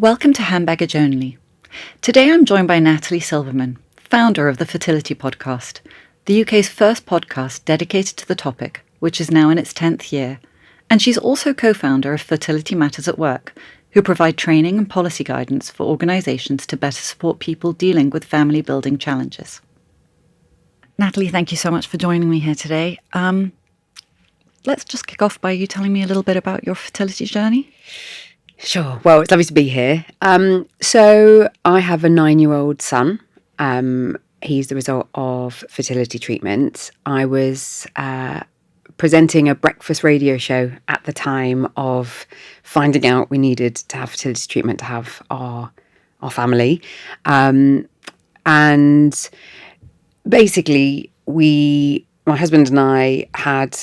Welcome to Handbaggage Only. Today I'm joined by Natalie Silverman, founder of the Fertility Podcast, the UK's first podcast dedicated to the topic, which is now in its 10th year, and she's also co-founder of Fertility Matters at Work, who provide training and policy guidance for organisations to better support people dealing with family-building challenges. Natalie, thank you so much for joining me here today. Let's just kick off by you telling me a little bit about your fertility journey. Sure. Well, it's lovely to be here. So I have a 9-year-old son. He's the result of fertility treatment. I was presenting a breakfast radio show at the time of finding out we needed to have fertility treatment to have our family. And basically, my husband and I had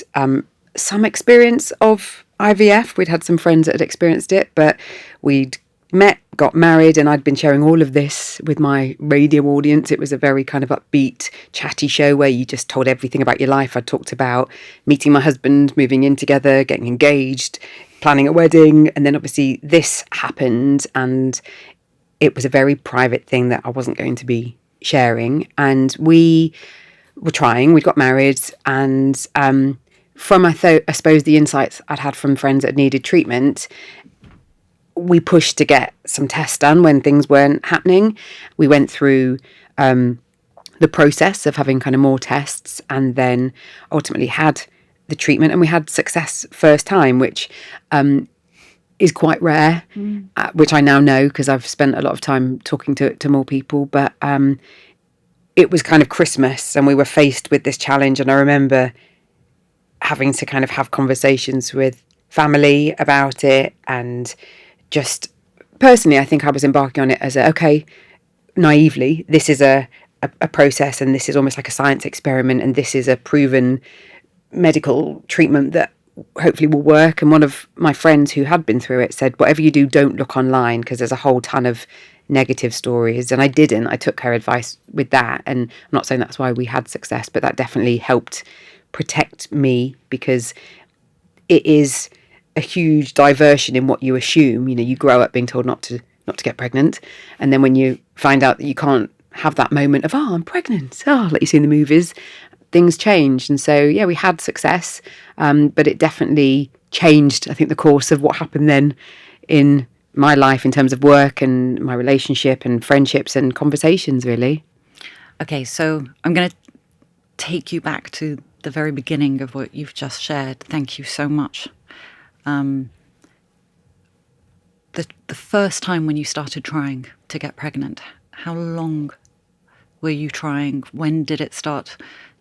some experience of IVF. We'd had some friends that had experienced it, but we'd met, got married, and I'd been sharing all of this with my radio audience. It was a very kind of upbeat, chatty show where you just told everything about your life. I talked about meeting my husband, moving in together, getting engaged, planning a wedding, and then obviously this happened, and it was a very private thing that I wasn't going to be sharing. And we were trying, we got married, and from, I suppose, the insights I'd had from friends that needed treatment, we pushed to get some tests done when things weren't happening. We went through the process of having kind of more tests and then ultimately had the treatment, and we had success first time, which is quite rare, which I now know because I've spent a lot of time talking to more people. But it was kind of Christmas and we were faced with this challenge, and I remember having to kind of have conversations with family about it, and just personally, I think I was embarking on it as naively, this is a process, and this is almost like a science experiment, and this is a proven medical treatment that hopefully will work. And one of my friends who had been through it said, whatever you do, don't look online because there's a whole ton of negative stories. And I didn't. I took her advice with that, and I'm not saying that's why we had success, but that definitely helped protect me, because it is a huge diversion in what you assume. You know, you grow up being told not to get pregnant, and then when you find out that you can't have that moment of I'm pregnant, like you see in the movies, things change. And so we had success, but it definitely changed, I think, the course of what happened then in my life in terms of work and my relationship and friendships and conversations, really. Okay, so I'm going to take you back to the very beginning of what you've just shared. Thank you so much. The first time when you started trying to get pregnant, how long were you trying? When did it start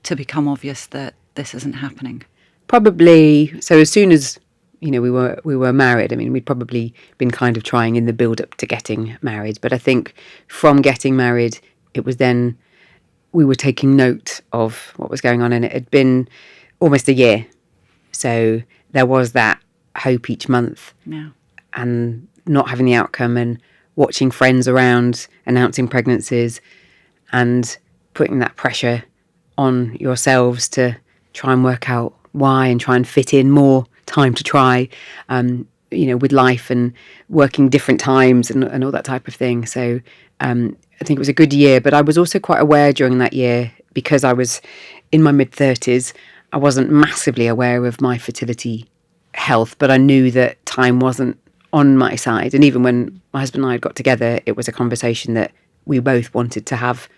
to become obvious that this isn't happening? Probably, so as soon as, we were married, I mean, we'd probably been kind of trying in the build up to getting married. But I think from getting married, it was then we were taking note of what was going on, and it had been almost a year. So there was that hope each month, and not having the outcome, and watching friends around announcing pregnancies and putting that pressure on yourselves to try and work out why and try and fit in more time to try, with life and working different times and all that type of thing. So I think it was a good year, but I was also quite aware during that year, because I was in my mid-30s, I wasn't massively aware of my fertility health, but I knew that time wasn't on my side. And even when my husband and I got together, it was a conversation that we both wanted to have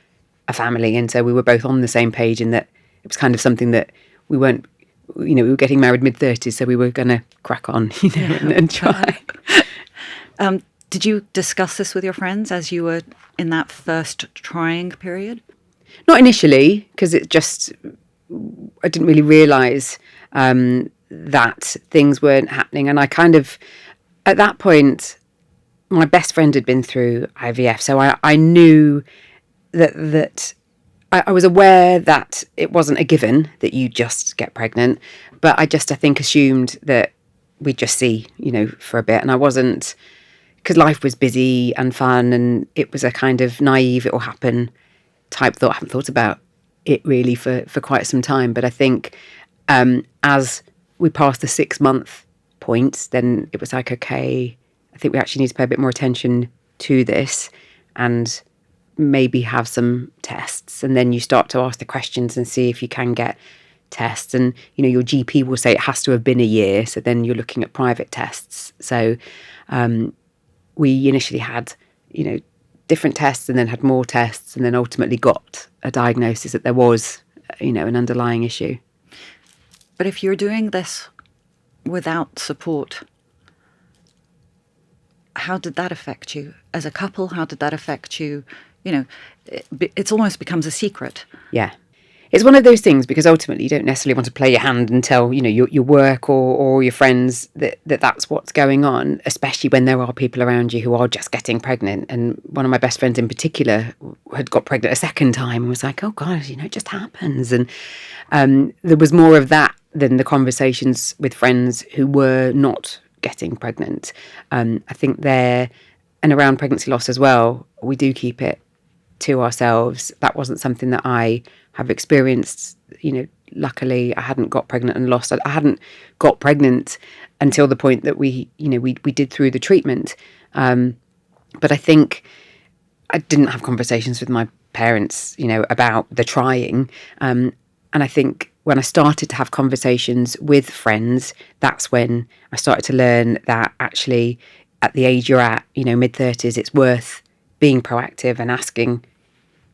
a family. And so we were both on the same page, in that it was kind of something that we weren't, we were getting married mid-30s, so we were going to crack on, and try. Did you discuss this with your friends as you were in that first trying period? Not initially, because I didn't really realise that things weren't happening. And I kind of, at that point, my best friend had been through IVF, so I knew that I was aware that it wasn't a given that you just get pregnant, but I think assumed that we'd just see, for a bit. And I wasn't, because life was busy and fun, and it was a kind of naive, it will happen type thought. I haven't thought about it really for quite some time. But I think as we passed the 6-month point, then it was like, okay, I think we actually need to pay a bit more attention to this and maybe have some tests. And then you start to ask the questions and see if you can get tests. And, your GP will say it has to have been a year. So then you're looking at private tests. So we initially had, different tests and then had more tests and then ultimately got a diagnosis that there was, an underlying issue. But if you're doing this without support, how did that affect you as a couple? How did that affect you? It almost becomes a secret. Yeah. It's one of those things because ultimately you don't necessarily want to play your hand and tell, your work or your friends that's what's going on, especially when there are people around you who are just getting pregnant. And one of my best friends in particular had got pregnant a second time and was like, oh God, it just happens. And there was more of that than the conversations with friends who were not getting pregnant. I think there, and around pregnancy loss as well, we do keep it to ourselves. That wasn't something that I have experienced. Luckily I hadn't got pregnant and lost. I hadn't got pregnant until the point that we did through the treatment. But I think I didn't have conversations with my parents, about the trying. And I think when I started to have conversations with friends, that's when I started to learn that actually at the age you're at, mid-30s, it's worth being proactive and asking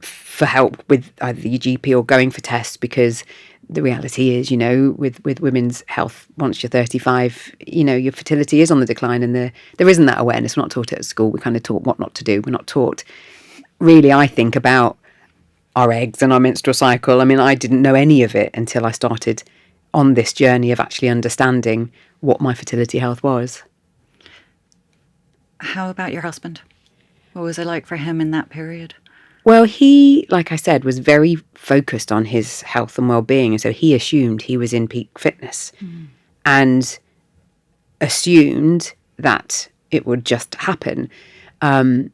for help with either your GP or going for tests, because the reality is, with women's health, once you're 35, your fertility is on the decline, and there isn't that awareness. We're not taught it at school. We're kind of taught what not to do. We're not taught really, I think, about our eggs and our menstrual cycle. I mean, I didn't know any of it until I started on this journey of actually understanding what my fertility health was. How about your husband? What was it like for him in that period? Well, he, like I said, was very focused on his health and well-being. And so he assumed he was in peak fitness and assumed that it would just happen. And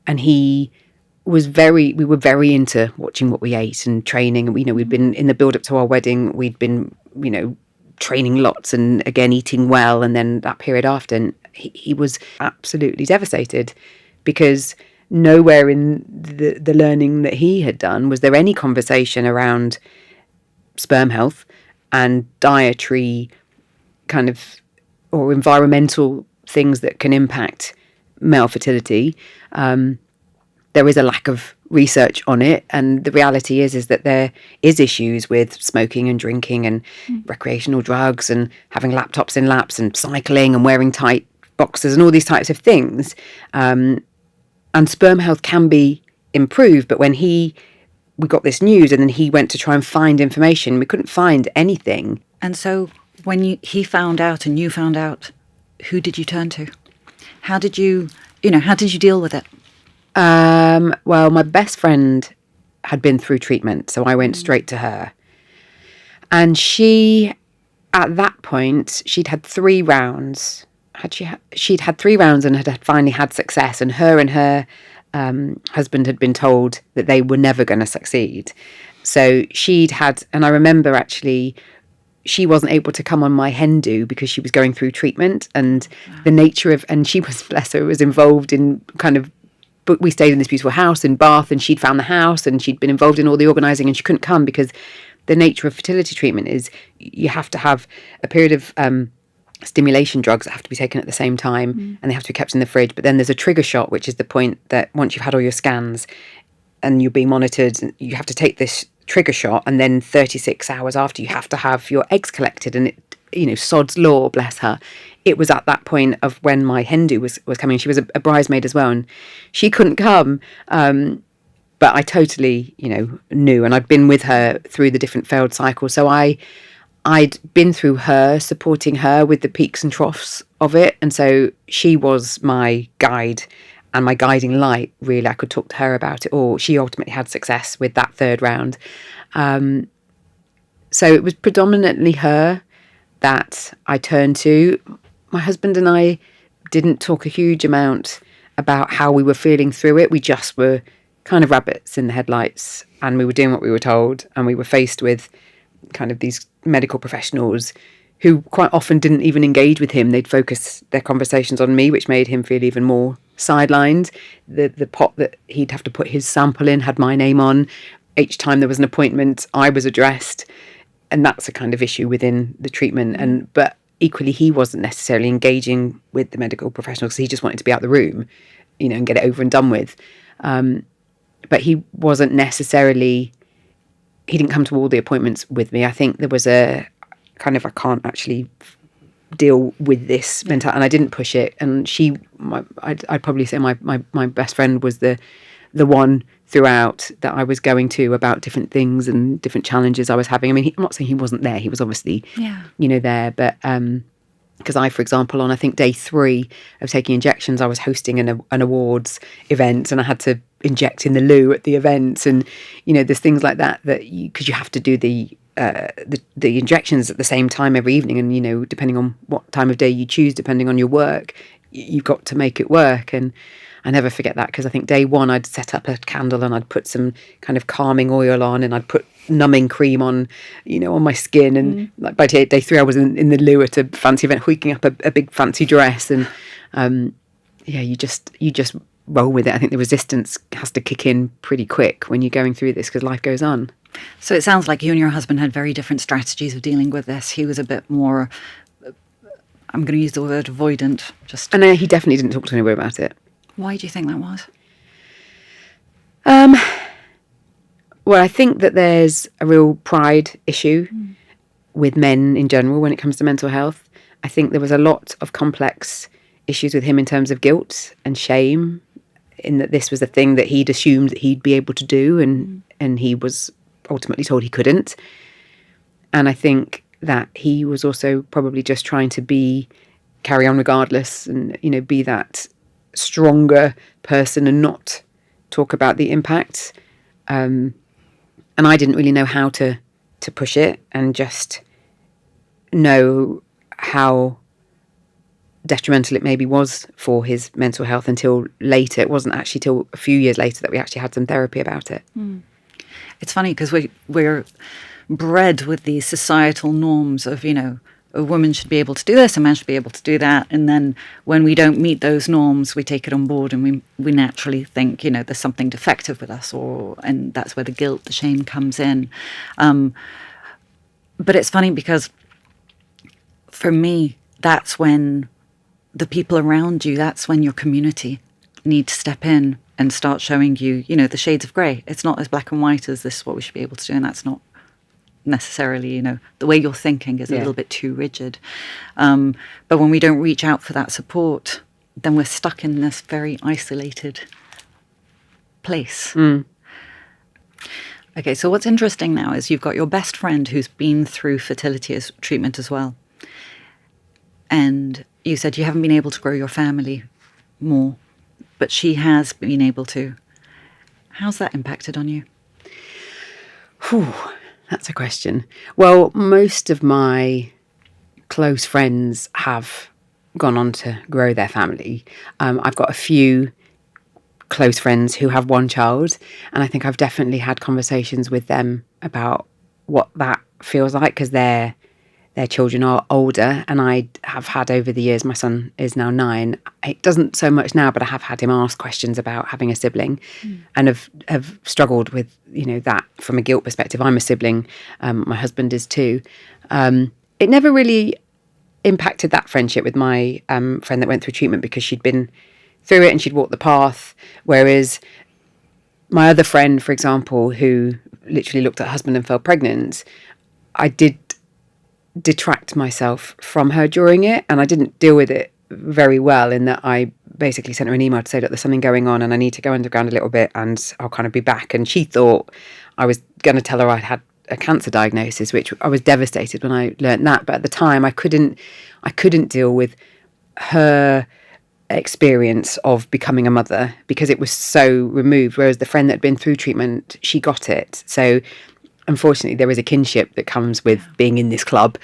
we were very into watching what we ate and training. And, we'd been in the build up to our wedding, we'd been, training lots and again, eating well. And then that period after, and he was absolutely devastated because nowhere in the learning that he had done was there any conversation around sperm health and dietary kind of or environmental things that can impact male fertility. There is a lack of research on it, and the reality is that there is issues with smoking and drinking and recreational drugs and having laptops in laps and cycling and wearing tight boxers and all these types of things. And sperm health can be improved, but when we got this news and then he went to try and find information, we couldn't find anything. And so when he found out and you found out, who did you turn to? How did you deal with it? Well, my best friend had been through treatment, so I went straight to her. And she, at that point, she'd had 3 rounds. She'd had 3 rounds and had finally had success, and her husband had been told that they were never going to succeed. So she'd had, and I remember actually, she wasn't able to come on my hen do because she was going through treatment, and the nature of, and she was, bless her, was involved in kind of, but we stayed in this beautiful house in Bath, and she'd found the house and she'd been involved in all the organising, and she couldn't come because the nature of fertility treatment is you have to have a period of stimulation drugs that have to be taken at the same time, and they have to be kept in the fridge. But then there's a trigger shot, which is the point that once you've had all your scans and you're being monitored, you have to take this trigger shot, and then 36 hours after you have to have your eggs collected. And it, sod's law, bless her. It was at that point of when my hen do was coming. She was a bridesmaid as well, and she couldn't come. But I totally, knew, and I'd been with her through the different failed cycles. So I'd been through her, supporting her with the peaks and troughs of it. And so she was my guide and my guiding light, really. I could talk to her about it all. She ultimately had success with that 3rd round. So it was predominantly her that I turned to. My husband and I didn't talk a huge amount about how we were feeling through it. We just were kind of rabbits in the headlights, and we were doing what we were told, and we were faced with kind of these medical professionals who quite often didn't even engage with him. They'd focus their conversations on me, which made him feel even more sidelined. The pot that he'd have to put his sample in had my name on. Each time there was an appointment, I was addressed. And that's a kind of issue within the treatment. But equally, he wasn't necessarily engaging with the medical professional because he just wanted to be out the room, and get it over and done with. But he wasn't necessarily, he didn't come to all the appointments with me. I think there was a kind of, I can't actually deal with this mentality, and I didn't push it. And I'd probably say my best friend was the one throughout that I was going to about different things and different challenges I was having. I mean, I'm not saying he wasn't there. He was obviously, there. But because I, for example, on I think day 3 of taking injections, I was hosting an awards event, and I had to inject in the loo at the event, and there's things like that because you have to do the injections at the same time every evening, and depending on what time of day you choose, depending on your work, you've got to make it work. And I never forget that, because I think day 1 I'd set up a candle and I'd put some kind of calming oil on, and I'd put numbing cream on, on my skin. And like by day 3 I was in the loo at a fancy event, hooking up a big fancy dress. And you just roll with it. I think the resistance has to kick in pretty quick when you're going through this, because life goes on. So it sounds like you and your husband had very different strategies of dealing with this. He was a bit more, I'm going to use the word avoidant. And he definitely didn't talk to anybody about it. Why do you think that was? Well, I think that there's a real pride issue with men in general when it comes to mental health. I think there was a lot of complex issues with him in terms of guilt and shame, in that this was a thing that he'd assumed that he'd be able to do, and he was ultimately told he couldn't. And I think that he was also probably just trying to carry on regardless, and be that stronger person and not talk about the impact. And I didn't really know how to push it, and just know how detrimental it maybe was for his mental health until later. It wasn't actually till a few years later that we actually had some therapy about it. It's funny because we're bred with these societal norms of, a woman should be able to do this, a man should be able to do that. And then when we don't meet those norms, we take it on board, and we naturally think, there's something defective with us, and that's where the guilt, the shame comes in. But it's funny because for me, that's when the people around you, that's when your community need to step in and start showing you, the shades of grey. It's not as black and white as this is what we should be able to do, and that's not necessarily, the way you're thinking is a little bit too rigid. But when we don't reach out for that support, then we're stuck in this very isolated place. Okay, so what's interesting now is you've got your best friend who's been through fertility treatment as well. And you said you haven't been able to grow your family more, but she has been able to. How's that impacted on you? That's a question. Well, most of my close friends have gone on to grow their family. I've got a few close friends who have one child, and I think I've definitely had conversations with them about what that feels like, because their children are older, and I have had over the years, my son is now 9. It doesn't so much now, but I have had him ask questions about having a sibling, and have struggled with, that from a guilt perspective. I'm a sibling. My husband is too. It never really impacted that friendship with my friend that went through treatment, because she'd been through it and she'd walked the path. Whereas my other friend, for example, who literally looked at her husband and fell pregnant, I did detract myself from her during it, and I didn't deal with it very well, in that I basically sent her an email to say that there's something going on and I need to go underground a little bit and I'll kind of be back. And she thought I was going to tell her I'd had a cancer diagnosis, which I was devastated when I learned that. But at the time I couldn't deal with her experience of becoming a mother, because it was so removed, whereas the friend that had been through treatment, she got it. So unfortunately, there is a kinship that comes with being in this club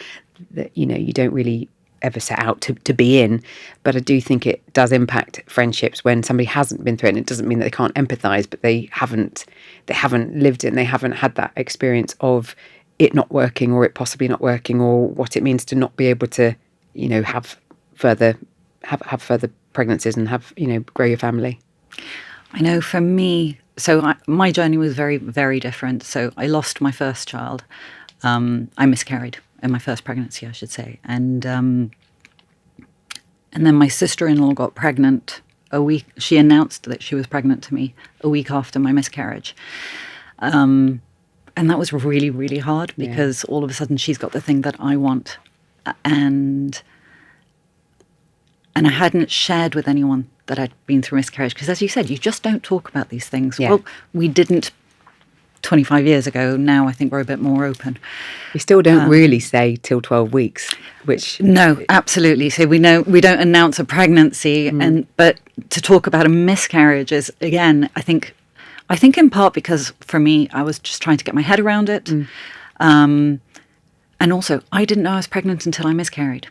that, you don't really ever set out to be in. But I do think it does impact friendships when somebody hasn't been through it. And it doesn't mean that they can't empathise, but they haven't lived it, and they haven't had that experience of it not working, or it possibly not working, or what it means to not be able to, have further pregnancies and grow your family. I know for me, my journey was very, very different. So I lost my first child. I miscarried in my first pregnancy, I should say. And then my sister-in-law got pregnant she announced that she was pregnant to me a week after my miscarriage. And that was really, really hard because all of a sudden she's got the thing that I want. And I hadn't shared with anyone that I'd been through miscarriage because, as you said, you just don't talk about these things. Yeah. Well, we didn't 25 years ago. Now I think we're a bit more open. We still don't really say till 12 weeks, which... No, absolutely. So we don't announce a pregnancy, but to talk about a miscarriage is, again, I think in part because for me, I was just trying to get my head around it. And also, I didn't know I was pregnant until I miscarried.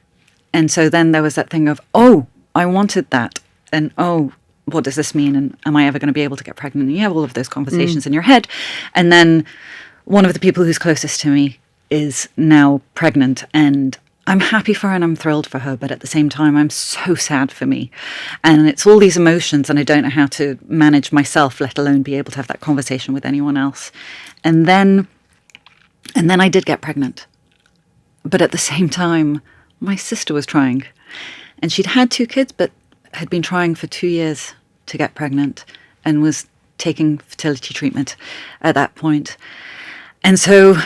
And so then there was that thing of, oh, I wanted that. And, oh, what does this mean? And am I ever going to be able to get pregnant? And you have all of those conversations in your head. And then one of the people who's closest to me is now pregnant, and I'm happy for her and I'm thrilled for her. But at the same time, I'm so sad for me. And it's all these emotions, and I don't know how to manage myself, let alone be able to have that conversation with anyone else. And then I did get pregnant. But at the same time, my sister was trying. And she'd had 2 kids, but had been trying for 2 years to get pregnant and was taking fertility treatment at that point. And so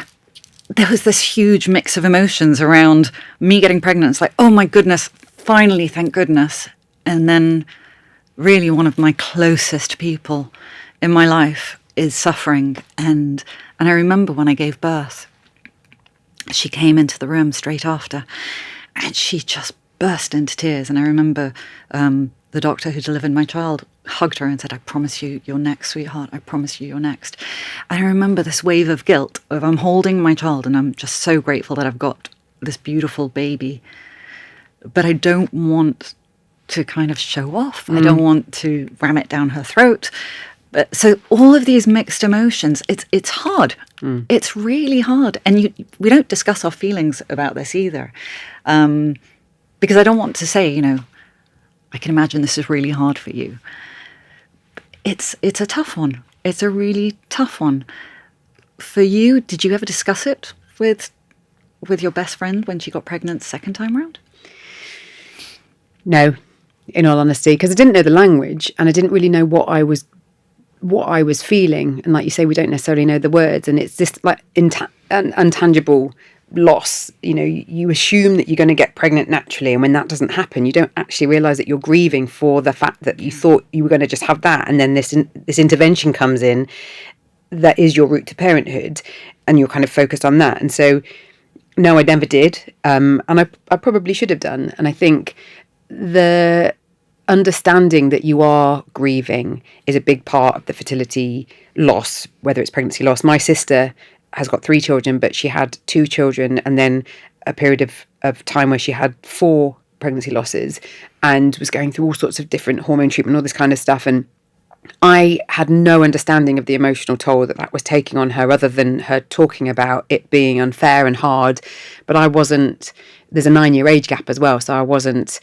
there was this huge mix of emotions around me getting pregnant. It's like, oh my goodness, finally, thank goodness. And then really one of my closest people in my life is suffering. And I remember when I gave birth, she came into the room straight after and she just burst into tears. And I remember the doctor who delivered my child hugged her and said, I promise you, you're next, sweetheart. I promise you, you're next. And I remember this wave of guilt of I'm holding my child and I'm just so grateful that I've got this beautiful baby. But I don't want to kind of show off. I don't want to ram it down her throat. But so all of these mixed emotions, it's hard. It's really hard. And we don't discuss our feelings about this either. Because I don't want to say, I can imagine this is really hard for you. It's a tough one. It's a really tough one. For you, did you ever discuss it with your best friend when she got pregnant the second time round? No, in all honesty, because I didn't know the language and I didn't really know what I was feeling. And like you say, we don't necessarily know the words, and it's this like intangible loss. You assume that you're going to get pregnant naturally, and when that doesn't happen, you don't actually realize that you're grieving for the fact that you thought you were going to just have that, and then this intervention comes in that is your route to parenthood, and you're kind of focused on that. And so no, I never did, and I probably should have done. And I think the understanding that you are grieving is a big part of the fertility loss, whether it's pregnancy loss. My sister has got 3 children, but she had 2 children and then a period of time where she had 4 pregnancy losses and was going through all sorts of different hormone treatment, all this kind of stuff. And I had no understanding of the emotional toll that was taking on her, other than her talking about it being unfair and hard. But I wasn't, there's a 9-year age gap as well. So I wasn't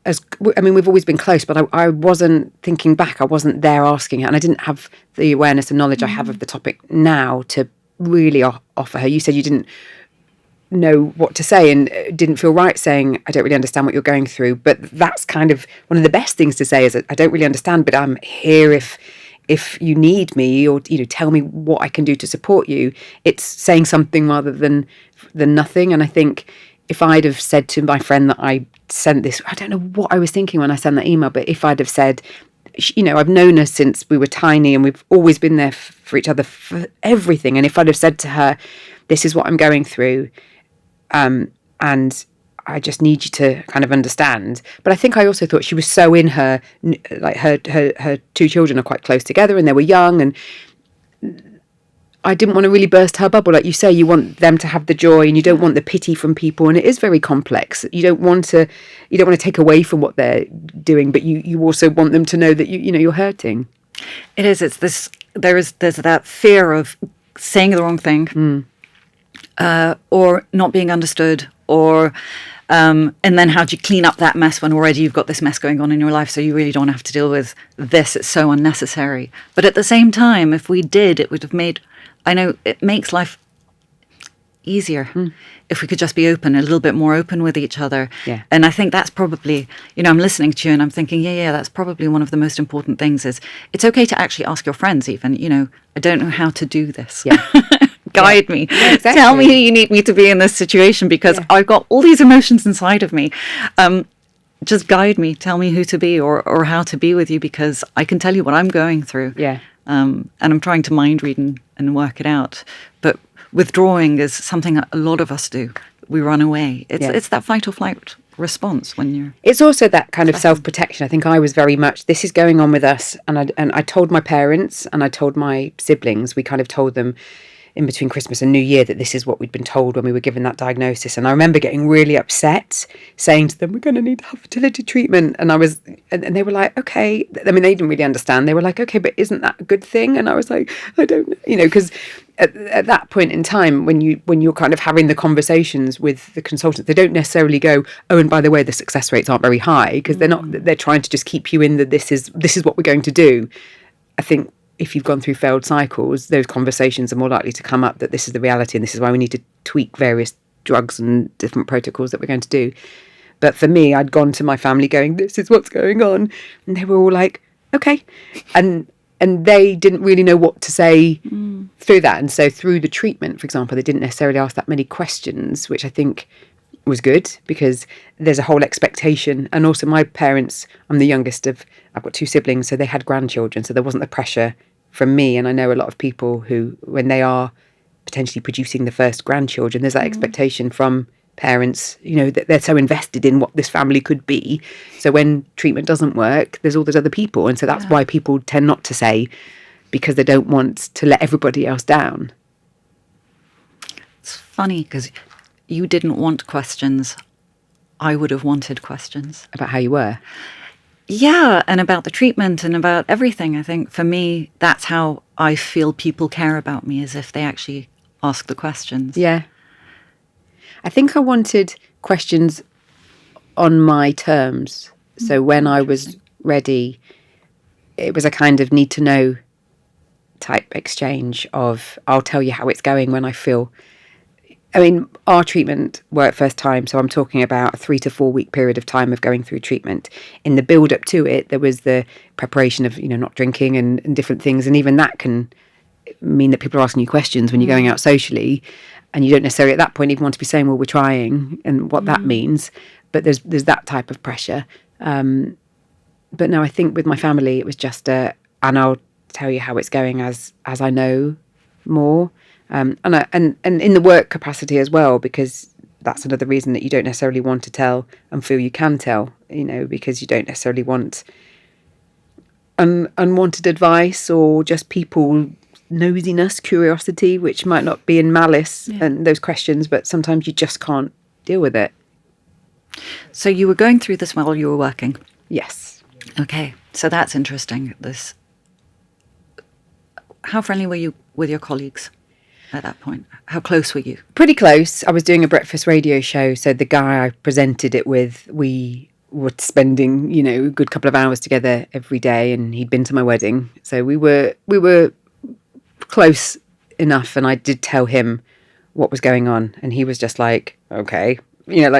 as, I mean, we've always been close, but I wasn't thinking back. I wasn't there asking her, and I didn't have the awareness and knowledge I have of the topic now to really offer her. You said you didn't know what to say and didn't feel right saying, I don't really understand what you're going through. But that's kind of one of the best things to say, is I don't really understand, but I'm here if you need me, or tell me what I can do to support you. It's saying something rather than nothing. And I think if I'd have said to my friend that I sent this, I don't know what I was thinking when I sent that email, but if I'd have said, I've known her since we were tiny and we've always been there for each other for everything. And if I'd have said to her, this is what I'm going through, and I just need you to kind of understand. But I think I also thought she was so in her, like her 2 children are quite close together and they were young, and I didn't want to really burst her bubble. Like you say, you want them to have the joy and you don't want the pity from people. And it is very complex. You don't want to take away from what they're doing, but you also want them to know that you're hurting. It is. It's this, there's that fear of saying the wrong thing, or not being understood, or and then how do you clean up that mess when already you've got this mess going on in your life, so you really don't have to deal with this. It's so unnecessary. But at the same time, if we did, it would have made, I know it makes life easier if we could just be open, a little bit more open with each other. Yeah. And I think that's probably, I'm listening to you and I'm thinking, that's probably one of the most important things is it's okay to actually ask your friends even, I don't know how to do this. Yeah. Guide me. Yeah, exactly. Tell me who you need me to be in this situation because I've got all these emotions inside of me. Just guide me. Tell me who to be or how to be with you because I can tell you what I'm going through. Yeah. And I'm trying to mind read and work it out. But withdrawing is something a lot of us do. We run away. It's that fight or flight response when you're... It's also that kind of self-protection. I think I was very much, this is going on with us. And I told my parents and I told my siblings, we kind of told them in between Christmas and New Year that this is what we'd been told when we were given that diagnosis. And I remember getting really upset, saying to them, we're going to need to have fertility treatment. And and they were like, okay. I mean, they didn't really understand. They were like, okay, but isn't that a good thing? And I was like, I don't know, because at that point in time, when you're kind of having the conversations with the consultants, they don't necessarily go, oh, and by the way, the success rates aren't very high because they're trying to just keep you in that this is what we're going to do. I think if you've gone through failed cycles, those conversations are more likely to come up that this is the reality and this is why we need to tweak various drugs and different protocols that we're going to do. But for me, I'd gone to my family going, this is what's going on. And they were all like, okay. And they didn't really know what to say through that. And so through the treatment, for example, they didn't necessarily ask that many questions, which I think was good because there's a whole expectation. And also my parents, I'm the youngest I've got two siblings, so they had grandchildren. So there wasn't the pressure from me. And I know a lot of people who, when they are potentially producing the first grandchildren, there's that expectation from parents, that they're so invested in what this family could be. So when treatment doesn't work, there's all those other people. And so that's why people tend not to say, because they don't want to let everybody else down. It's funny because you didn't want questions. I would have wanted questions. About how you were? Yeah, and about the treatment and about everything. I think for me, that's how I feel people care about me, is if they actually ask the questions. Yeah. I think I wanted questions on my terms. So when I was ready, it was a kind of need to know type exchange of, I'll tell you how it's going when I feel... I mean, our treatment were at first time, so I'm talking about a 3 to 4 week period of time of going through treatment. In the build up to it, there was the preparation of, not drinking and different things. And even that can mean that people are asking you questions when you're going out socially. And you don't necessarily at that point even want to be saying, well, we're trying and what that means. But there's that type of pressure. But no, I think with my family, it was just and I'll tell you how it's going as I know more. And in the work capacity as well, because that's another reason that you don't necessarily want to tell and feel you can tell, because you don't necessarily want unwanted advice or just people nosiness, curiosity, which might not be in malice and those questions, but sometimes you just can't deal with it. So you were going through this while you were working? Yes. Okay, so that's interesting. How friendly were you with your colleagues at that point? How close were you? Pretty close. I was doing a breakfast radio show, so the guy I presented it with, we were spending, a good couple of hours together every day, and he'd been to my wedding. So we were close enough, and I did tell him what was going on, and he was just like, okay,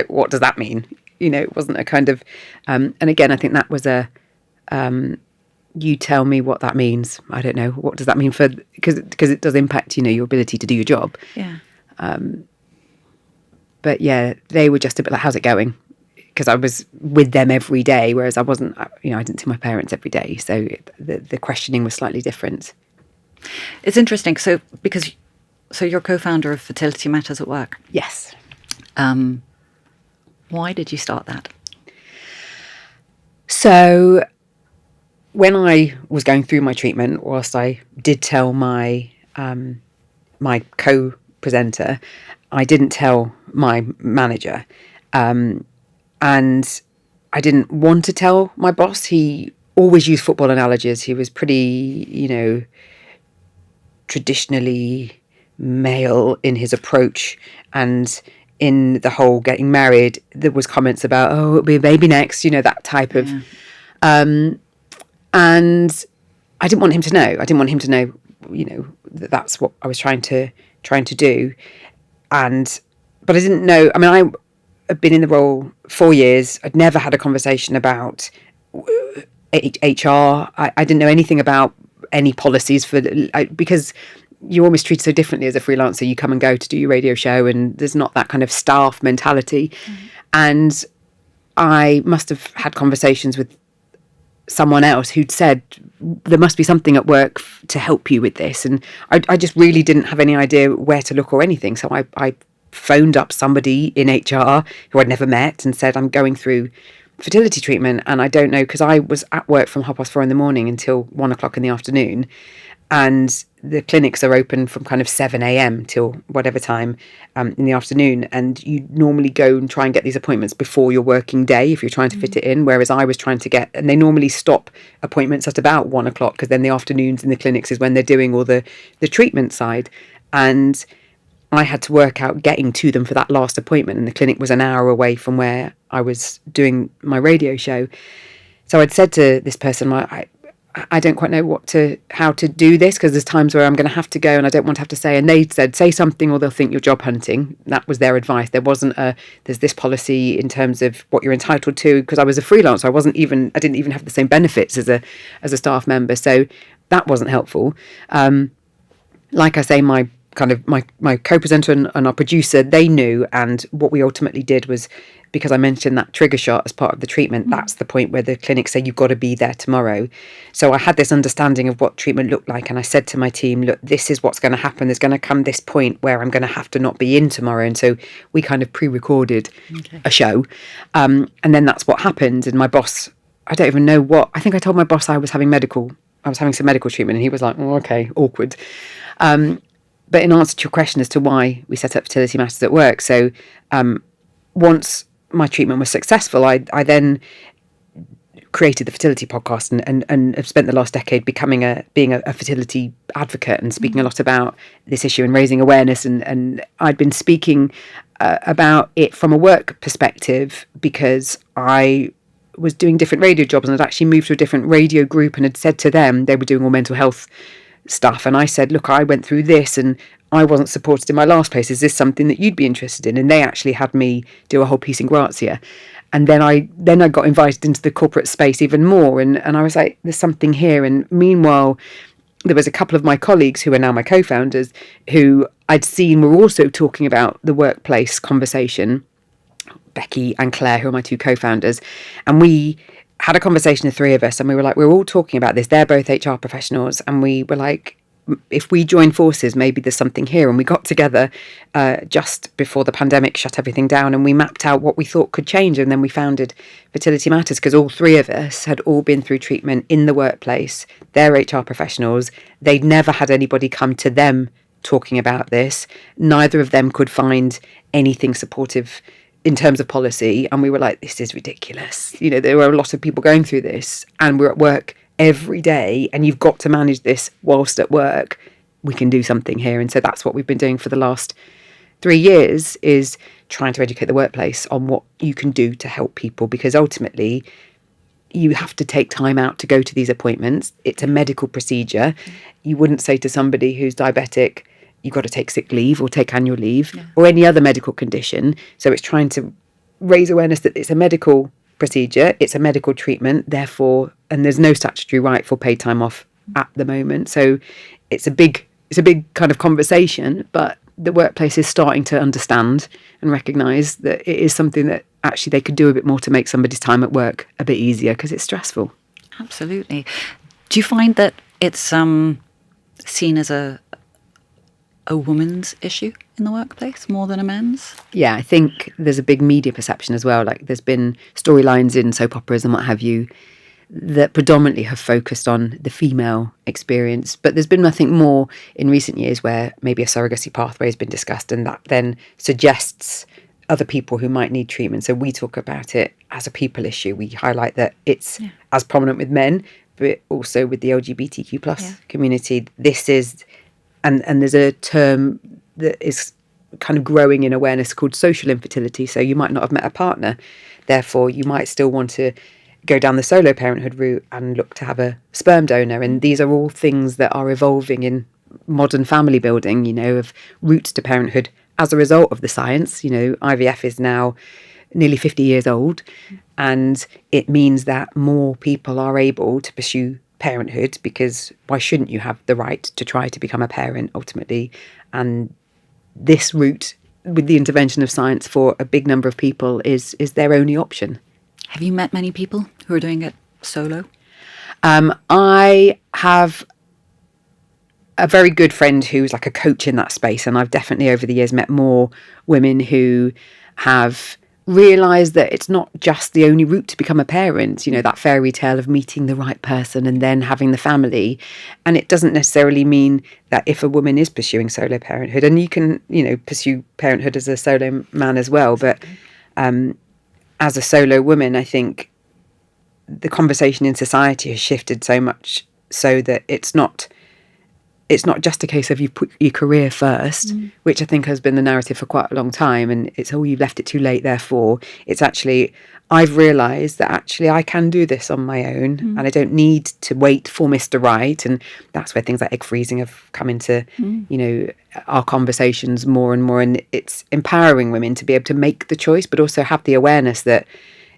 what does that mean? It wasn't a kind of, and again, I think that was you tell me what that means. I don't know. What does that mean because it does impact, your ability to do your job. Yeah. But yeah, they were just a bit like, how's it going? Because I was with them every day, whereas I wasn't, I didn't see my parents every day. So the questioning was slightly different. It's interesting. So you're co-founder of Fertility Matters at work. Yes. Why did you start that? So when I was going through my treatment, whilst I did tell my my co-presenter, I didn't tell my manager. And I didn't want to tell my boss. He always used football analogies. He was pretty, traditionally male in his approach, and in the whole getting married, there was comments about, oh, it'll be a baby next, that type of, and I didn't want him to know. I didn't want him to know, that that's what I was trying to do. But I didn't know. I mean, I had been in the role 4 years. I'd never had a conversation about HR. I didn't know anything about any policies because you're almost treated so differently as a freelancer. You come and go to do your radio show, and there's not that kind of staff mentality. And I must have had conversations with someone else who'd said there must be something at work to help you with this, and I just really didn't have any idea where to look or anything. So I phoned up somebody in HR who I'd never met and said, I'm going through fertility treatment and I don't know, because I was at work from 4:30 in the morning until 1:00 in the afternoon, and the clinics are open from kind of 7 a.m. till whatever time in the afternoon, and you normally go and try and get these appointments before your working day if you're trying to fit it in, whereas I was trying to get, and they normally stop appointments at about 1:00, because then the afternoons in the clinics is when they're doing all the treatment side, and I had to work out getting to them for that last appointment, and the clinic was an hour away from where I was doing my radio show. So I'd said to this person, I don't quite know how to do this, because there's times where I'm going to have to go and I don't want to have to say. And they said, say something or they'll think you're job hunting. That was their advice. There wasn't there's this policy in terms of what you're entitled to, because I was a freelancer. I didn't even have the same benefits as a staff member. So that wasn't helpful. Like I say, my co-presenter and our producer, they knew, and what we ultimately did was, because I mentioned that trigger shot as part of the treatment, that's the point where the clinic say you've got to be there tomorrow. So I had this understanding of what treatment looked like, and I said to my team, look, this is what's going to happen. There's going to come this point where I'm going to have to not be in tomorrow. And so we kind of pre-recorded a show, and then that's what happened. And my boss, I don't even know what, I think I told my boss I was having some medical treatment, and he was like, oh, okay, awkward. But in answer to your question as to why we set up Fertility Matters at work, so once my treatment was successful, I then created the Fertility Podcast and have spent the last decade being a fertility advocate and speaking a lot about this issue and raising awareness. And I'd been speaking about it from a work perspective, because I was doing different radio jobs, and I'd actually moved to a different radio group and had said to them, they were doing all mental health stuff, and I said, look, I went through this and I wasn't supported in my last place. Is this something that you'd be interested in? And they actually had me do a whole piece in Grazia. And then I got invited into the corporate space even more, and I was like, there's something here. And meanwhile, there was a couple of my colleagues who are now my co-founders who I'd seen were also talking about the workplace conversation, Becky and Claire, who are my two co-founders, and we had a conversation, the three of us, and we were like, we're all talking about this. They're both HR professionals, and we were like, if we join forces, maybe there's something here. And we got together just before the pandemic shut everything down, and we mapped out what we thought could change. And then we founded Fertility Matters, because all three of us had all been through treatment in the workplace. They're HR professionals. They'd never had anybody come to them talking about this. Neither of them could find anything supportive in terms of policy, and we were like, this is ridiculous. There were a lot of people going through this, and we're at work every day, and you've got to manage this whilst at work. We can do something here. And so that's what we've been doing for the last 3 years, is trying to educate the workplace on what you can do to help people, because ultimately you have to take time out to go to these appointments. It's a medical procedure. You wouldn't say to somebody who's diabetic, you've got to take sick leave or take annual leave, or any other medical condition. So it's trying to raise awareness that it's a medical procedure, it's a medical treatment, therefore, and there's no statutory right for paid time off at the moment. So it's a big kind of conversation, but the workplace is starting to understand and recognise that it is something that actually they could do a bit more to make somebody's time at work a bit easier, because it's stressful. Absolutely. Do you find that it's seen as a woman's issue in the workplace more than a men's? Yeah, I think there's a big media perception as well. Like, there's been storylines in soap operas and what have you that predominantly have focused on the female experience, but there's been nothing more in recent years where maybe a surrogacy pathway has been discussed, and that then suggests other people who might need treatment. So we talk about it as a people issue. We highlight that it's as prominent with men, but also with the LGBTQ plus community. This is and there's a term that is kind of growing in awareness called social infertility. So you might not have met a partner, therefore you might still want to go down the solo parenthood route and look to have a sperm donor. And these are all things that are evolving in modern family building, you know, of routes to parenthood as a result of the science. You know, IVF is now nearly 50 years old, and it means that more people are able to pursue parenthood, because why shouldn't you have the right to try to become a parent ultimately? And this route, with the intervention of science for a big number of people, is their only option. Have you met many people who are doing it solo? I have a very good friend who's like a coach in that space, and I've definitely over the years met more women who have realised that it's not just the only route to become a parent, you know, that fairy tale of meeting the right person and then having the family. And it doesn't necessarily mean that if a woman is pursuing solo parenthood, and you can, you know, pursue parenthood as a solo man as well, but as a solo woman, I think the conversation in society has shifted so much so that it's not just a case of you put your career first, which I think has been the narrative for quite a long time, and it's, oh, you've left it too late, therefore. It's actually, I've realised that actually I can do this on my own, and I don't need to wait for Mr. Right. And that's where things like egg freezing have come into, you know, our conversations more and more. And it's empowering women to be able to make the choice, but also have the awareness that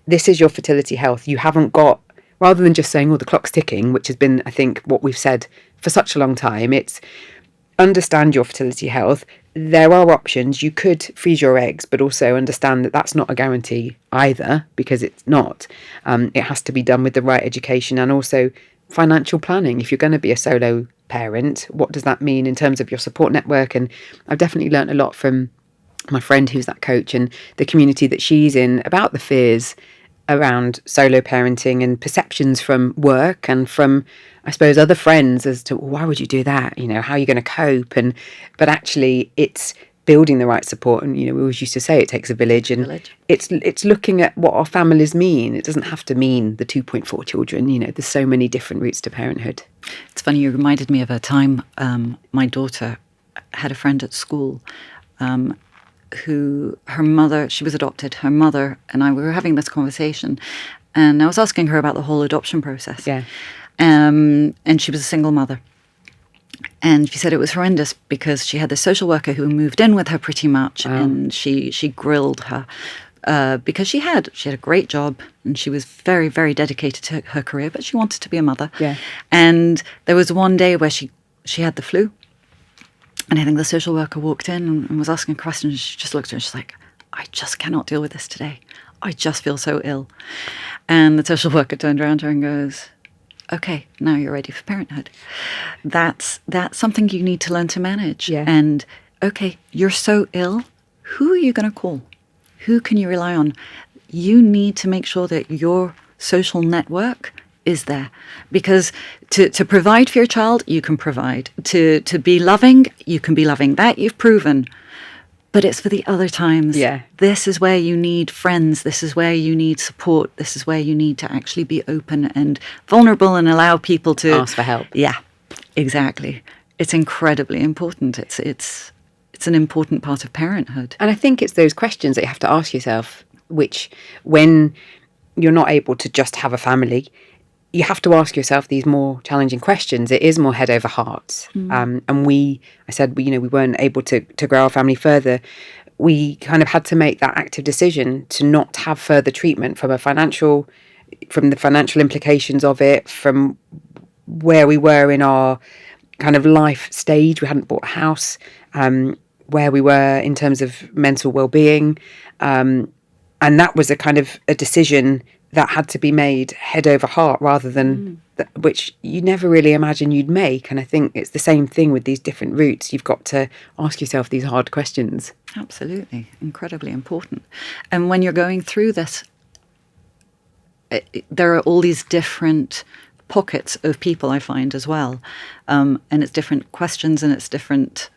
this is your fertility health. You haven't got, rather than just saying, oh, the clock's ticking, which has been, I think, what we've said for such a long time. It's understand your fertility health. There are options. You could freeze your eggs, but also understand that that's not a guarantee either, because it's not. It has to be done with the right education and also financial planning. If you're going to be a solo parent, what does that mean in terms of your support network? And I've definitely learned a lot from my friend who's that coach and the community that she's in about the fears around solo parenting and perceptions from work and from, I suppose, other friends as to, well, why would you do that? You know, how are you going to cope? But actually it's building the right support. And, you know, we always used to say it takes a village, and it's looking at what our families mean. It doesn't have to mean the 2.4 children. You know, there's so many different routes to parenthood. It's funny, you reminded me of a time my daughter had a friend at school who, her mother, she was adopted, her mother and I were having this conversation, and I was asking her about the whole adoption process. Yeah. And she was a single mother. And she said it was horrendous because she had this social worker who moved in with her pretty much, and she grilled her because she had a great job and she was very, very dedicated to her career, but she wanted to be a mother. Yeah. And there was one day where she had the flu. And I think the social worker walked in and was asking questions. She just looked at her and she's like, I just cannot deal with this today. I just feel so ill. And the social worker turned around to her and goes, okay, now you're ready for parenthood. That's something you need to learn to manage. Yeah. And okay, you're so ill. Who are you going to call? Who can you rely on? You need to make sure that your social network is there, because to provide for your child, you can provide. To be loving, you can be loving. That you've proven. But it's for the other times. Yeah. This is where you need friends. This is where you need support. This is where you need to actually be open and vulnerable and allow people to ask for help. Yeah, exactly. It's incredibly important. It's an important part of parenthood. And I think it's those questions that you have to ask yourself, which when you're not able to just have a family, you have to ask yourself these more challenging questions. It is more head over heart. And we weren't able to grow our family further. We kind of had to make that active decision to not have further treatment from the financial implications of it, from where we were in our kind of life stage. We hadn't bought a house, where we were in terms of mental well-being. And that was a kind of a decision that had to be made head over heart rather than which you never really imagine you'd make. And I think it's the same thing with these different routes. You've got to ask yourself these hard questions. Absolutely. Incredibly important. And when you're going through this, there are all these different pockets of people, I find, as well. And it's different questions and it's different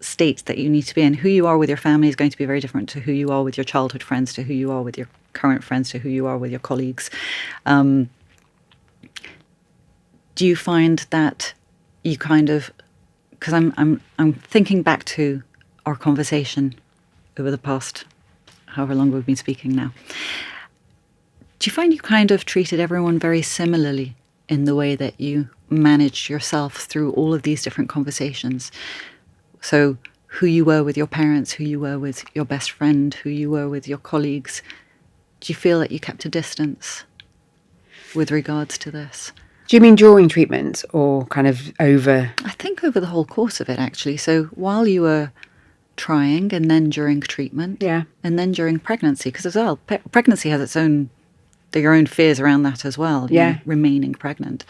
states that you need to be in. Who you are with your family is going to be very different to who you are with your childhood friends, to who you are with your current friends, to who you are with your colleagues. Do you find that you kind of because I'm thinking back to our conversation over the past however long we've been speaking now. Do you find you kind of treated everyone very similarly in the way that you managed yourself through all of these different conversations? So who you were with your parents, who you were with your best friend, who you were with your colleagues. Do you feel that you kept a distance with regards to this? Do you mean during treatment or kind of over? I think over the whole course of it, actually. So while you were trying, and then during treatment, Yeah. and then during pregnancy, because as well, pregnancy has its own, your own fears around that as well. Yeah. Remaining pregnant.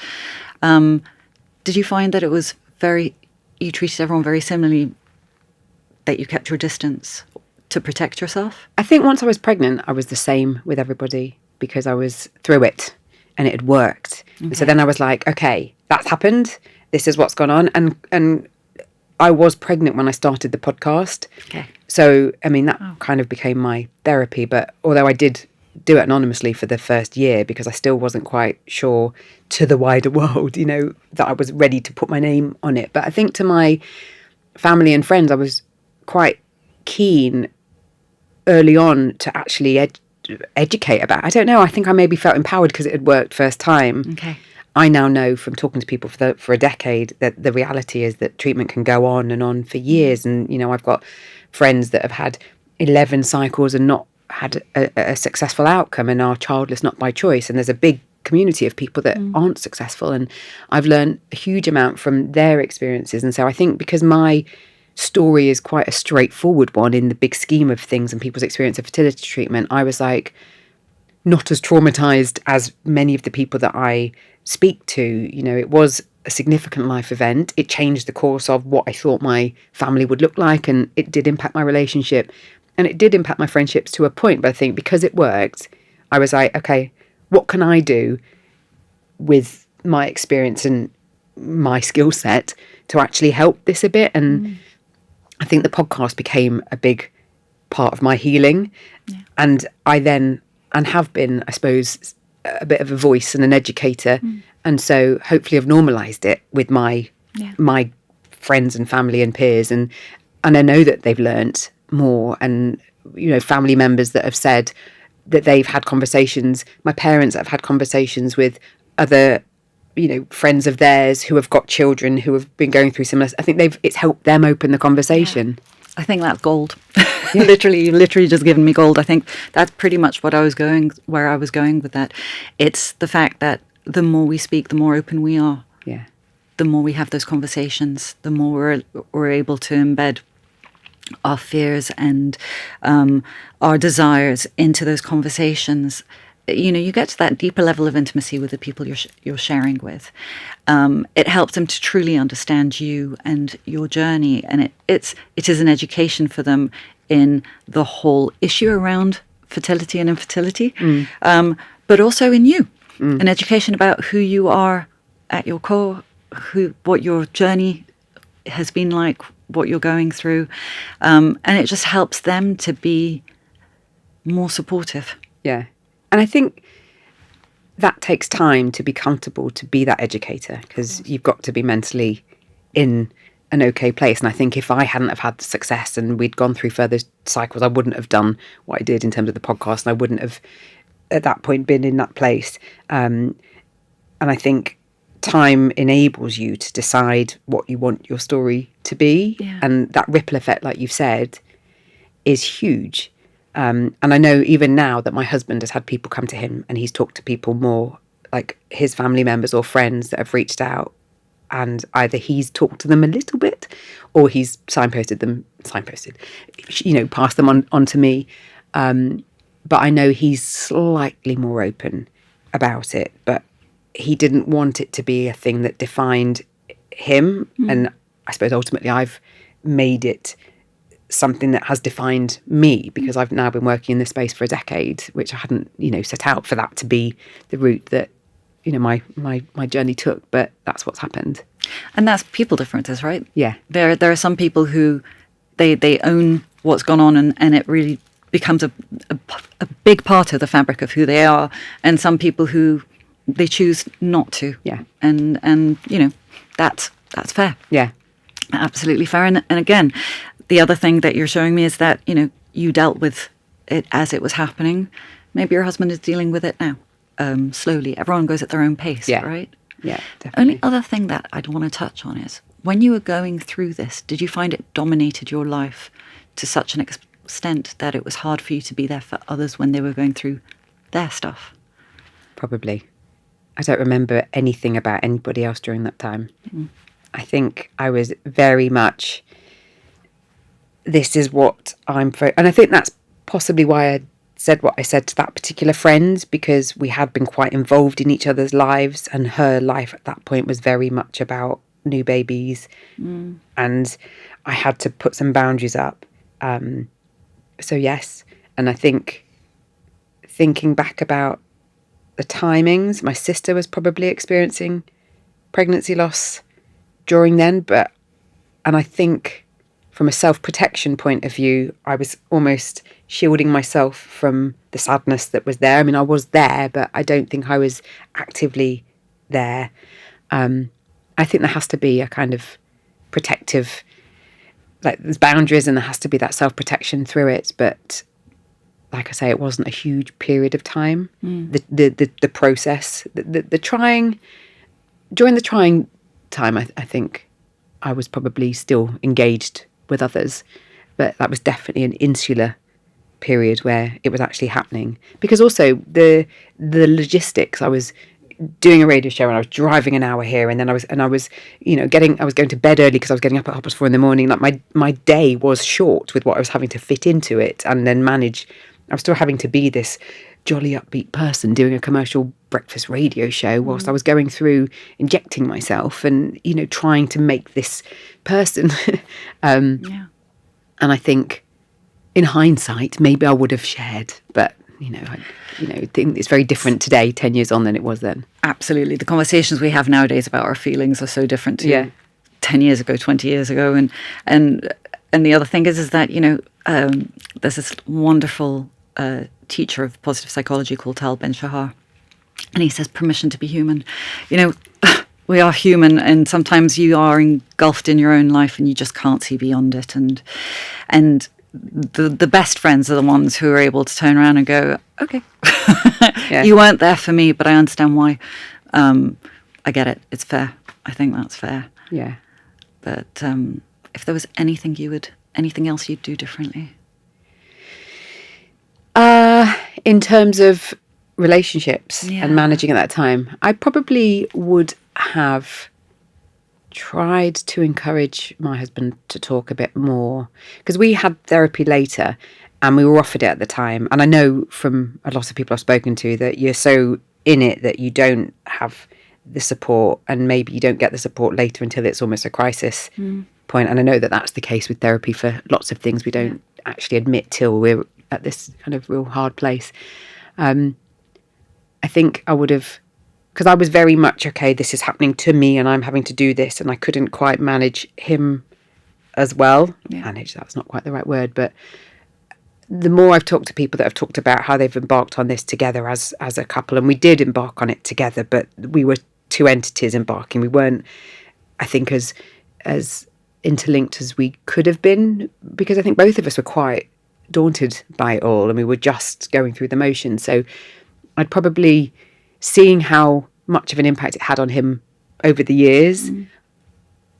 Did you find that it was you treated everyone very similarly, that you kept your distance to protect yourself? I think once I was pregnant, I was the same with everybody because I was through it and it had worked. Okay. And so then I was like, okay, that's happened. This is what's gone on. And I was pregnant when I started the podcast. Okay. So, I mean, that kind of became my therapy. But although I did do it anonymously for the first year because I still wasn't quite sure to the wider world, that I was ready to put my name on it. But I think to my family and friends, I was quite keen early on to actually educate about. I don't know. I think I maybe felt empowered because it had worked first time. Okay. I now know from talking to people for a decade that the reality is that treatment can go on and on for years. And, I've got friends that have had 11 cycles and not had a successful outcome and are childless not by choice. And there's a big community of people that aren't successful. And I've learned a huge amount from their experiences. And so I think because my story is quite a straightforward one in the big scheme of things and people's experience of fertility treatment, I was like not as traumatized as many of the people that I speak to. It was a significant life event. It changed the course of what I thought my family would look like, and it did impact my relationship and it did impact my friendships to a point. But I think because it worked, I was like, okay, what can I do with my experience and my skill set to actually help this a bit? And I think the podcast became a big part of my healing. Yeah. And I then, and have been, I suppose, a bit of a voice and an educator. And so hopefully I've normalised it with my friends and family and peers. And I know that they've learnt more. And, family members that have said that they've had conversations, my parents have had conversations with other friends of theirs who have got children who have been going through similar. I think it's helped them open the conversation. Yeah. I think that's gold. Yeah. literally just given me gold. I think that's pretty much where I was going with that. It's the fact that the more we speak, the more open we are. Yeah. The more we have those conversations, the more we're able to embed our fears and our desires into those conversations. You get to that deeper level of intimacy with the people you're sharing with. It helps them to truly understand you and your journey, and it is an education for them in the whole issue around fertility and infertility, but also in you, an education about who you are at your core, what your journey has been like, what you're going through, and it just helps them to be more supportive. Yeah. And I think that takes time to be comfortable to be that educator, because you've got to be mentally in an okay place. And I think if I hadn't have had the success and we'd gone through further cycles, I wouldn't have done what I did in terms of the podcast, and I wouldn't have at that point been in that place. And I think time enables you to decide what you want your story to be. Yeah. And that ripple effect, like you've said, is huge. And I know even now that my husband has had people come to him and he's talked to people more like his family members or friends that have reached out, and either he's talked to them a little bit or he's passed them on to me. But I know he's slightly more open about it, but he didn't want it to be a thing that defined him. And I suppose ultimately I've made it something that has defined me, because I've now been working in this space for a decade, which I hadn't, set out for that to be the route that, my journey took, but that's what's happened. And that's people differences, right? Yeah. There are some people who they own what's gone on and it really becomes a big part of the fabric of who they are, and some people who they choose not to. Yeah. And that's fair. Yeah. Absolutely fair. And again, the other thing that you're showing me is that, you dealt with it as it was happening. Maybe your husband is dealing with it now, slowly. Everyone goes at their own pace, right? Yeah, definitely. Only other thing that I'd want to touch on is, when you were going through this, did you find it dominated your life to such an extent that it was hard for you to be there for others when they were going through their stuff? Probably. I don't remember anything about anybody else during that time. I think I was very much, this is what I'm for. And I think that's possibly why I said what I said to that particular friend, because we had been quite involved in each other's lives, and her life at that point was very much about new babies. And I had to put some boundaries up. So yes. And I think, thinking back about the timings, my sister was probably experiencing pregnancy loss during then, and I think from a self-protection point of view, I was almost shielding myself from the sadness that was there. I mean, I was there, but I don't think I was actively there. I think there has to be a kind of protective, like, there's boundaries, and there has to be that self-protection through it. But like I say, it wasn't a huge period of time. The process, the trying, during the trying time, I think I was probably still engaged with others, but that was definitely an insular period where it was actually happening. Because also the logistics, I was doing a radio show and I was driving an hour here, and then I was I was going to bed early because I was getting up at 4:30 in the morning. Like, my day was short with what I was having to fit into it, and then manage. I was still having to be this jolly upbeat person doing a commercial breakfast radio show whilst I was going through injecting myself and, trying to make this person. And I think in hindsight, maybe I would have shared, but I think it's very different today, 10 years on, than it was then. Absolutely. The conversations we have nowadays about our feelings are so different to 10 years ago, 20 years ago. And the other thing is that, there's this wonderful teacher of positive psychology called Tal Ben-Shahar, and he says, permission to be human. We are human, and sometimes you are engulfed in your own life and you just can't see beyond it. And the best friends are the ones who are able to turn around and go, okay, you weren't there for me, but I understand why. I get it. It's fair. I think that's fair. Yeah. But if there was anything else you'd do differently? In terms of relationships and managing at that time, I probably would have tried to encourage my husband to talk a bit more, because we had therapy later and we were offered it at the time. And I know from a lot of people I've spoken to that you're so in it that you don't have the support, and maybe you don't get the support later until it's almost a crisis point. And I know that that's the case with therapy for lots of things. We don't actually admit till we're at this kind of real hard place. I think I would have, because I was very much, okay, this is happening to me and I'm having to do this, and I couldn't quite manage him as well. Manage, that's not quite the right word, but the more I've talked to people that have talked about how they've embarked on this together as a couple, and we did embark on it together, but we were two entities embarking. We weren't, I think, as interlinked as we could have been, because I think both of us were quite daunted by it all, and we were just going through the motions. So I'd probably, seeing how much of an impact it had on him over the years,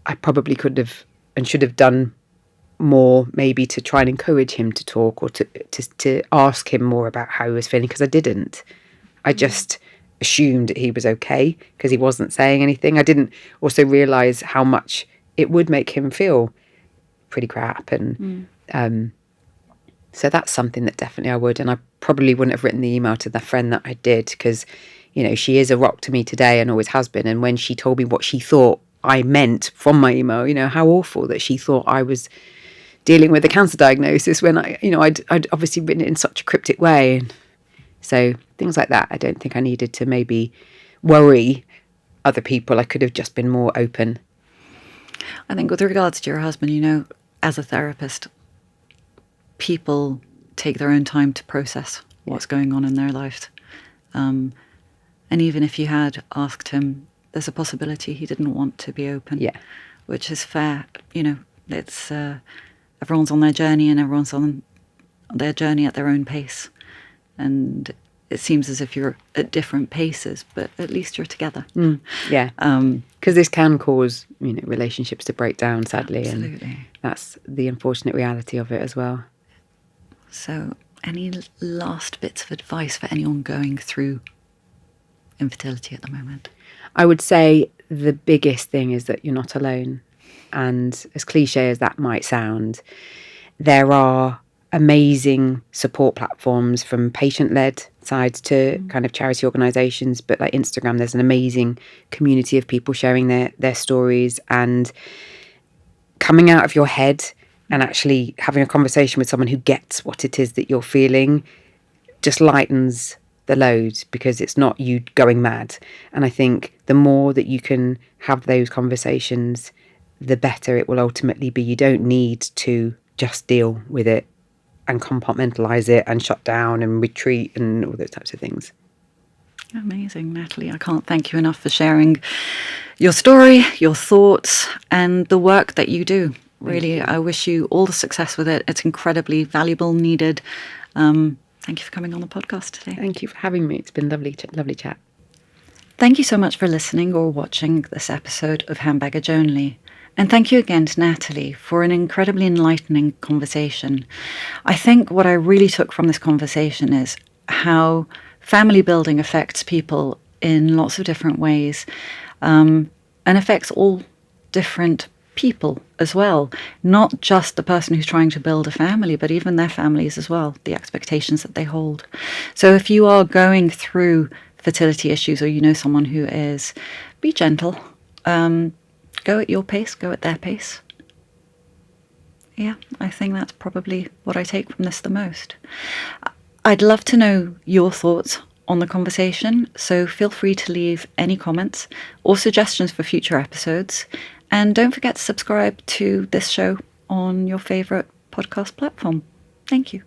I probably could have and should have done more, maybe to try and encourage him to talk, or to ask him more about how he was feeling, because I didn't. I just assumed that he was okay because he wasn't saying anything. I didn't also realise how much it would make him feel pretty crap. And so that's something that definitely I would. And I probably wouldn't have written the email to the friend that I did, because, she is a rock to me today and always has been. And when she told me what she thought I meant from my email, how awful that she thought I was dealing with a cancer diagnosis when I'd obviously written it in such a cryptic way. And so things like that, I don't think I needed to maybe worry other people. I could have just been more open. I think with regards to your husband, as a therapist, people take their own time to process what's going on in their lives. And even if you had asked him, there's a possibility he didn't want to be open. Yeah. which is fair. You know, it's everyone's on their journey, and everyone's on their journey at their own pace. And it seems as if you're at different paces, but at least you're together. Yeah. Because this can cause, relationships to break down, sadly. Absolutely. And that's the unfortunate reality of it as well. So any last bits of advice for anyone going through infertility at the moment? I would say the biggest thing is that you're not alone. And as cliche as that might sound, there are amazing support platforms from patient-led sides to kind of charity organisations, but like Instagram, there's an amazing community of people sharing their stories and coming out of your head and actually having a conversation with someone who gets what it is that you're feeling just lightens the load, because it's not you going mad. And I think the more that you can have those conversations, the better it will ultimately be. You don't need to just deal with it and compartmentalise it and shut down and retreat and all those types of things. Amazing, Natalie. I can't thank you enough for sharing your story, your thoughts, and the work that you do. Really, I wish you all the success with it. It's incredibly valuable, needed. Thank you for coming on the podcast today. Thank you for having me. It's been lovely chat. Thank you so much for listening or watching this episode of Handbaggage Only. And thank you again to Natalie for an incredibly enlightening conversation. I think what I really took from this conversation is how family building affects people in lots of different ways, and affects all different people as well. Not just the person who's trying to build a family, but even their families as well, the expectations that they hold. So if you are going through fertility issues, or you know someone who is, be gentle. Go at your pace, go at their pace. Yeah, I think that's probably what I take from this the most. I'd love to know your thoughts on the conversation, so feel free to leave any comments or suggestions for future episodes. And don't forget to subscribe to this show on your favourite podcast platform. Thank you.